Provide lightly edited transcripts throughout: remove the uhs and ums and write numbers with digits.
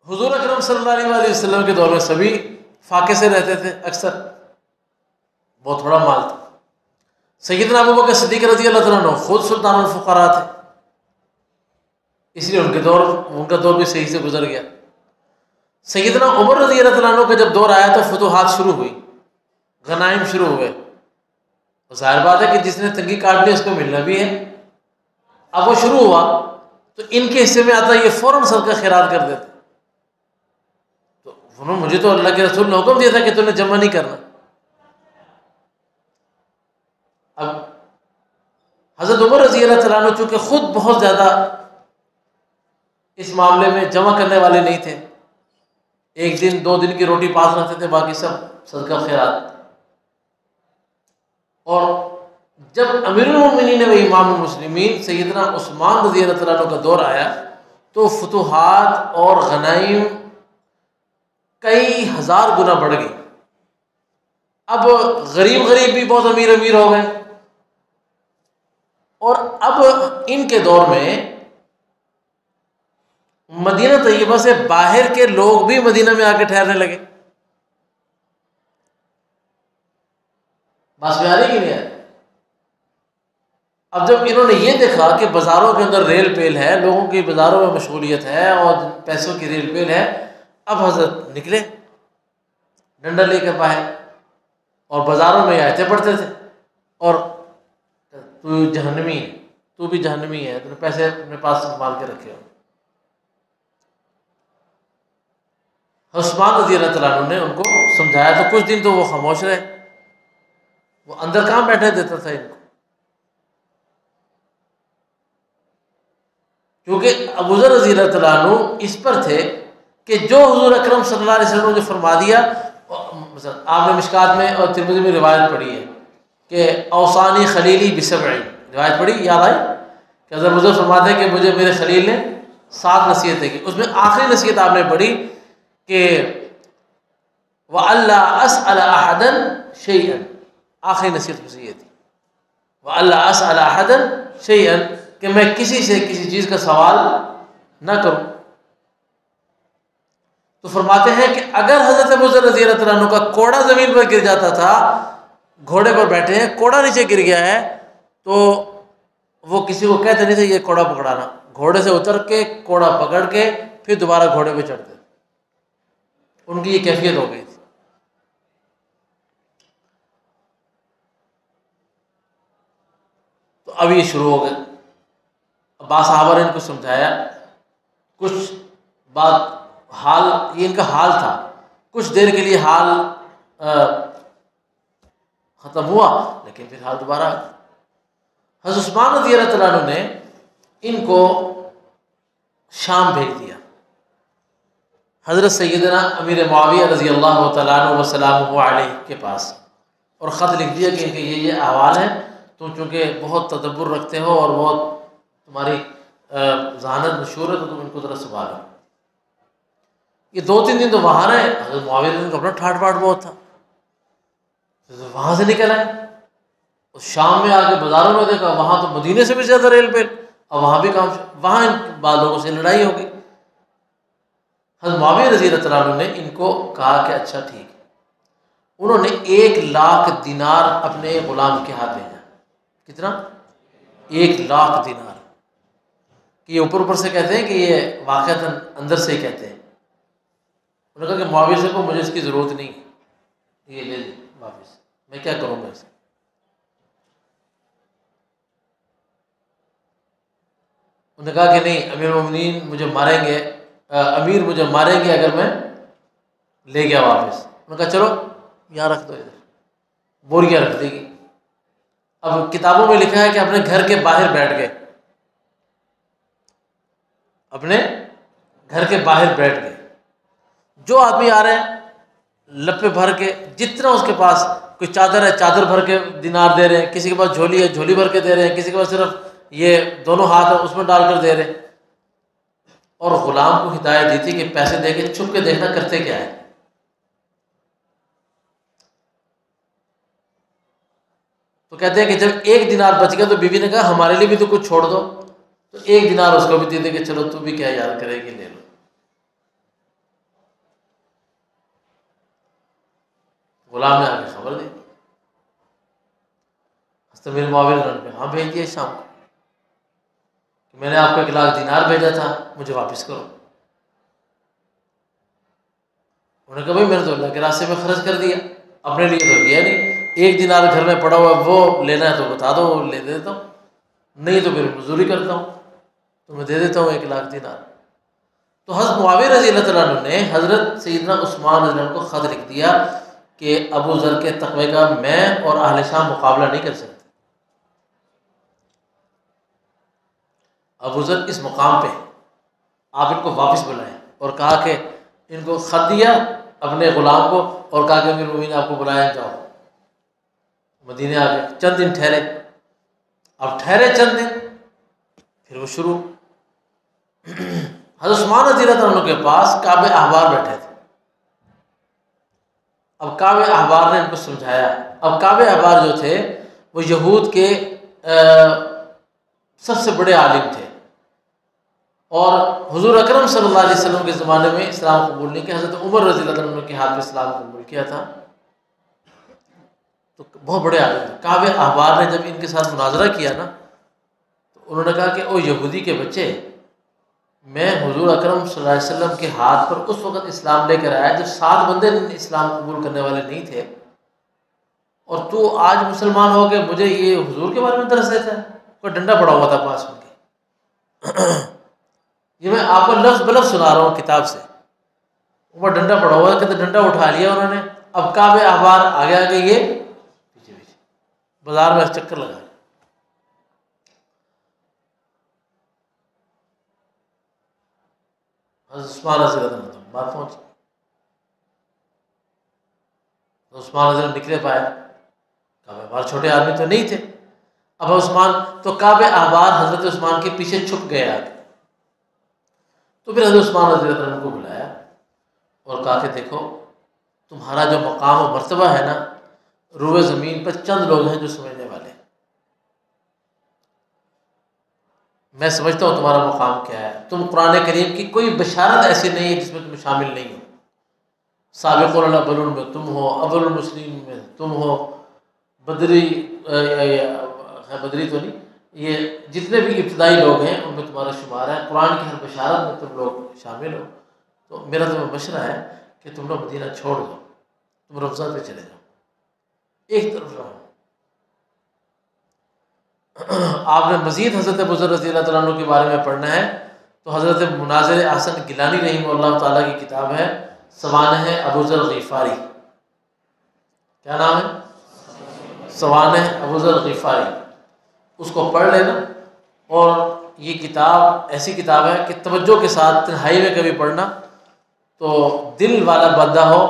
حضور اکرم صلی اللہ علیہ وسلم کے دور میں سبھی فاقے سے رہتے تھے، اکثر بہت بڑا مال تھا۔ سیدنا ابوبکر صدیق رضی اللہ تعالیٰ عنہ خود سلطان الفقراء تھے، اس لیے ان کا دور بھی صحیح سے گزر گیا۔ سیدنا عمر رضی اللہ تعالیٰ عنہ کا جب دور آیا تو فتوحات شروع ہوئی، غنائم شروع ہوئے، تو ظاہر بات ہے کہ جس نے تنگی کاٹ لی اس کو ملنا بھی ہے۔ اب وہ شروع ہوا تو ان کے حصے میں آتا یہ فوراً صدقہ خیرات کر دیتے۔ تو مجھے تو اللہ کے رسول نے حکم دیا تھا کہ تم نے جمع نہیں کرنا۔ اب حضرت عمر رضی اللہ تعالیٰ عنہ چونکہ خود بہت زیادہ اس معاملے میں جمع کرنے والے نہیں تھے، ایک دن 2 دن کی روٹی پاس رکھتے تھے، باقی سب صدقہ خیرات۔ اور جب امیر المومنین و امام المسلمین سیدنا عثمان رضی اللہ تعالیٰ عنہ کا دور آیا تو فتوحات اور غنائم کئی ہزار گنا بڑھ گئی۔ اب غریب بھی بہت امیر ہو گئے، اور اب ان کے دور میں مدینہ طیبہ سے باہر کے لوگ بھی مدینہ میں آ کے ٹھہرنے لگے۔ بس میں آ رہی کہ نہیں آ رہی؟ اب جب انہوں نے یہ دیکھا کہ بازاروں کے اندر ریل پیل ہے، لوگوں کی بازاروں میں مشغولیت ہے اور پیسوں کی ریل پیل ہے، اب حضرت نکلے ڈنڈا لے کر باہر، اور بازاروں میں آیتیں پڑھتے تھے، اور تو جہنمی ہے، تو بھی جہنمی ہے، تو نے پیسے اپنے پاس سنبھال کے رکھے ہو۔ عثمان رضی اللہ تعالیٰ عنہ نے ان کو سمجھایا تو کچھ دن تو وہ خاموش رہے، وہ اندر کہاں بیٹھے دیتا تھا ان کو، کیونکہ ابو ذر رضی اللہ تعالیٰ عنہ اس پر تھے کہ جو حضور اکرم صلی اللہ علیہ وسلم نے جو فرما دیا، مثلا آپ نے مشکات میں اور ترمذی میں روایت پڑھی ہے کہ اوصانی خلیلی بسبع، روایت پڑھی، یاد آئی کہ حضرت ابو ذر فرماتے ہیں کہ مجھے میرے خلیل نے 7 نصیحتیں کی، اس میں آخری نصیحت آپ نے پڑھی کہ وَأَلَّا أَسْأَلَ أَحَدًا شَيْئًا، آخری نصیحت مجھے یہ تھی، وَأَلَّا أَسْأَلَ أَحَدًا شَيْئًا، کہ میں کسی سے کسی چیز کا سوال نہ کروں۔ تو فرماتے ہیں کہ اگر حضرت ابو ذر رضی اللہ تعالیٰ عنہ کا کوڑا زمین پر گر جاتا تھا، گھوڑے پر بیٹھے ہیں، کوڑا نیچے گر گیا ہے، تو وہ کسی کو کہتے نہیں تھے یہ کوڑا پکڑانا، گھوڑے سے اتر کے کوڑا پکڑ کے پھر دوبارہ گھوڑے پہ چڑھتے، ان کی یہ کیفیت ہو گئی تھی۔ تو اب یہ شروع ہو گئے، بعض صحابہ نے ان کو سمجھایا، کچھ بات حال یہ ان کا حال تھا، کچھ دیر کے لیے حال ختم ہوا، لیکن پھر حال دوبارہ آ گیا۔ حضرت عثمان رضی اللہ تعالیٰ عنہ نے ان کو شام بھیج دیا، حضرت سیدنا امیر معاویہ رضی اللہ تعالیٰ عنہ وسلامہ علیہ کے پاس، اور خط لکھ دیا کہ ان کے یہ احوال ہیں، تم چونکہ بہت تدبر رکھتے ہو اور بہت تمہاری ذہانت مشہور ہے تو تم ان کو ذرا سنبھالو۔ یہ 2-3 دن تو وہاں رہے، حضرت معاویہ کا اپنا ٹھاٹ باٹ بہت تھا، وہاں سے نکل آئے، اس شام میں آ کے بازاروں میں دیکھا، وہاں تو مدینے سے بھی زیادہ ریل پیل، اور وہاں بھی کام، وہاں بعض لوگوں سے لڑائی ہو گئی۔ حضرت معاویہ رضی اللہ تعالیٰ عنہ نے ان کو کہا کہ اچھا ٹھیک ہے، انہوں نے 1,00,000 دینار اپنے غلام کے ہاتھ بھیجا۔ کتنا؟ 1,00,000 دینار، کہ یہ اوپر سے کہتے ہیں کہ یہ واقعتاً اندر سے ہی کہتے ہیں۔ انہوں نے کہا کہ معاویہ سے کو مجھے اس کی ضرورت نہیں، یہ لے لیں واپس، میں کیا کروں گا اسے۔ انہوں نے کہا کہ نہیں، امیر المومنین مجھے ماریں گے، امیر مجھے ماریں گے اگر میں لے گیا واپس۔ انہوں نے کہا چلو یہاں رکھ دو، ادھر بوریاں رکھ دے گی۔ اب کتابوں میں لکھا ہے کہ اپنے گھر کے باہر بیٹھ گئے، اپنے گھر کے باہر بیٹھ گئے، جو آدمی آ رہے ہیں لپے بھر کے، جتنا اس کے پاس، کوئی چادر ہے چادر بھر کے دینار دے رہے ہیں، کسی کے پاس جھولی ہے جھولی بھر کے دے رہے ہیں، کسی کے پاس صرف یہ دونوں ہاتھ ہے اس میں ڈال کر دے رہے ہیں۔ اور غلام کو ہدایت دی تھی کہ پیسے دے کے چھپ کے دیکھنا کرتے کیا ہے۔ تو کہتے ہیں کہ جب 1 دینار بچ گیا تو بیوی نے کہا ہمارے لیے بھی تو کچھ چھوڑ دو، تو 1 دینار اس کو بھی دے دے کہ چلو تو بھی کیا یاد کرے گی، لے لو۔ غلام نے آ کے خبر دی، حضرت امیر معاویہ نے پیغام بھیج دیا شام کو کہ میں نے آپ کو 1,00,000 دینار بھیجا تھا، مجھے واپس کرو۔ انہوں نے کہا بھائی میں نے تو اللہ کے راستے میں خرچ کر دیا، اپنے لیے تو کیا نہیں، 1 دینار گھر میں پڑا ہوا ہے، وہ لینا ہے تو بتا دو، وہ لے دیتا ہوں، نہیں تو پھر مزدوری کرتا ہوں تو میں دے دیتا ہوں 1,00,000 دینار۔ تو حضرت معاویہ رضی اللہ تعالیٰ عنہ نے حضرت سیدنا عثمان رضی اللہ عنہ کو خط لکھ دیا کہ ابو ذر کے تقوی کا میں اور اہل شام مقابلہ نہیں کر سکتے، ابو ذر اس مقام پہ آپ ان کو واپس بلائیں، اور کہا کہ ان کو خط دیا اپنے غلام کو اور کہا کہ امیر المومنین آپ کو بلایا، جاؤ مدینے آ گئے، چند دن ٹھہرے، اب ٹھہرے چند دن پھر وہ شروع، حضرت عثمان رضی اللہ عنہ کے پاس کعب احبار بیٹھے تھے۔ اب کعب احبار نے ان کو سمجھایا، اب کعب احبار جو تھے وہ یہود کے سب سے بڑے عالم تھے، اور حضور اکرم صلی اللہ علیہ وسلم کے زمانے میں اسلام قبول نہیں کیا، حضرت عمر رضی اللہ عنہ کے ہاتھ میں اسلام قبول کیا تھا، تو بہت بڑے عالم تھے۔ کعب احبار نے جب ان کے ساتھ مناظرہ کیا نا تو انہوں نے کہا کہ او یہودی کے بچے، میں حضور اکرم صلی اللہ علیہ وسلم کے ہاتھ پر اس وقت اسلام لے کر آیا جب 7 بندے اسلام قبول کرنے والے نہیں تھے، اور تو آج مسلمان ہو کے مجھے یہ حضور کے بارے میں درس دیتا ہے، کوئی ڈنڈا پڑا ہوا تھا پاس میں کے، یہ میں آپ کو لفظ بلفظ سنا رہا ہوں کتاب سے، اوپر ڈنڈا پڑا ہوا تھا، کہتے ڈنڈا اٹھا لیا انہوں نے، اب کعب احبار آگے آگے یہ پیچھے پیچھے بازار میں چکر لگا۔ حضرت عثمان رضی اللہ عنہ بات پہنچی، عثمان رضی اللہ نکلے پائے، کعب احبار چھوٹے آدمی تو نہیں تھے، اب عثمان تو کعب احبار حضرت عثمان کے پیچھے چھپ گئے آگے، تو پھر حضرت عثمان رضی اللہ عنہ کو بلایا اور کہا کہ دیکھو تمہارا جو مقام و مرتبہ ہے نا، روئے زمین پر چند لوگ ہیں جو سمجھنے والے ہیں، میں سمجھتا ہوں تمہارا مقام کیا ہے، تم قرآن کریم کی کوئی بشارت ایسی نہیں ہے جس میں تم شامل نہیں ہو، سابقون الاولون میں تم ہو، اول المسلمین میں تم ہو، بدری بدری تو نہیں، یہ جتنے بھی ابتدائی لوگ ہیں ان میں تمہارا شمار ہے، قرآن کی ہر بشارت میں تم لوگ شامل ہو، تو میرا تمہیں مشورہ ہے کہ تم لوگ مدینہ چھوڑ دو، تم رفضہ پہ چلے جاؤ، ایک طرف رہو۔ آپ نے مزید حضرت ابو ذر رضی اللہ تعالیٰ عنہ کے بارے میں پڑھنا ہے تو حضرت مناظر احسن گیلانی رحمہ اللہ تعالیٰ کی کتاب ہے سوانح ابو ذر غفاری، کیا نام ہے؟ سوانح ابو ذر غفاری، اس کو پڑھ لینا، اور یہ کتاب ایسی کتاب ہے کہ توجہ کے ساتھ تنہائی میں کبھی پڑھنا تو دل والا بندہ ہو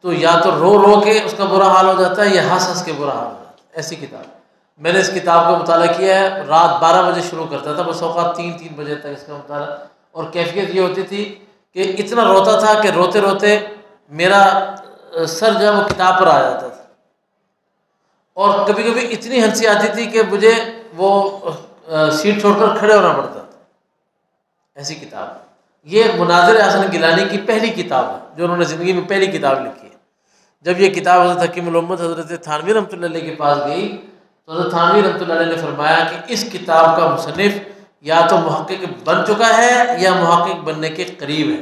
تو یا تو رو رو کے اس کا برا حال ہو جاتا ہے یا ہنس ہنس کے برا حال ہو جاتا ہے، ایسی کتاب۔ میں نے اس کتاب کا مطالعہ کیا ہے، رات 12 بجے شروع کرتا تھا، بس اوقات 3 بجے تک اس کا مطالعہ، اور کیفیت یہ ہوتی تھی کہ اتنا روتا تھا کہ روتے روتے میرا سر جو ہے وہ کتاب پر آ جاتا تھا، اور کبھی کبھی اتنی ہنسی آتی تھی کہ مجھے وہ سیٹ چھوڑ کر کھڑے ہونا پڑتا تھا، ایسی کتاب۔ یہ مناظر احسن گیلانی کی پہلی کتاب ہے جو انہوں نے زندگی میں پہلی کتاب لکھی ہے۔ جب یہ کتاب حضرت حکیم الامت حضرت تھانوی رحمۃ اللہ علیہ کے پاس گئی تو حضرت تھانوی رحمۃ اللہ علیہ نے فرمایا کہ اس کتاب کا مصنف یا تو محقق بن چکا ہے یا محقق بننے کے قریب ہے،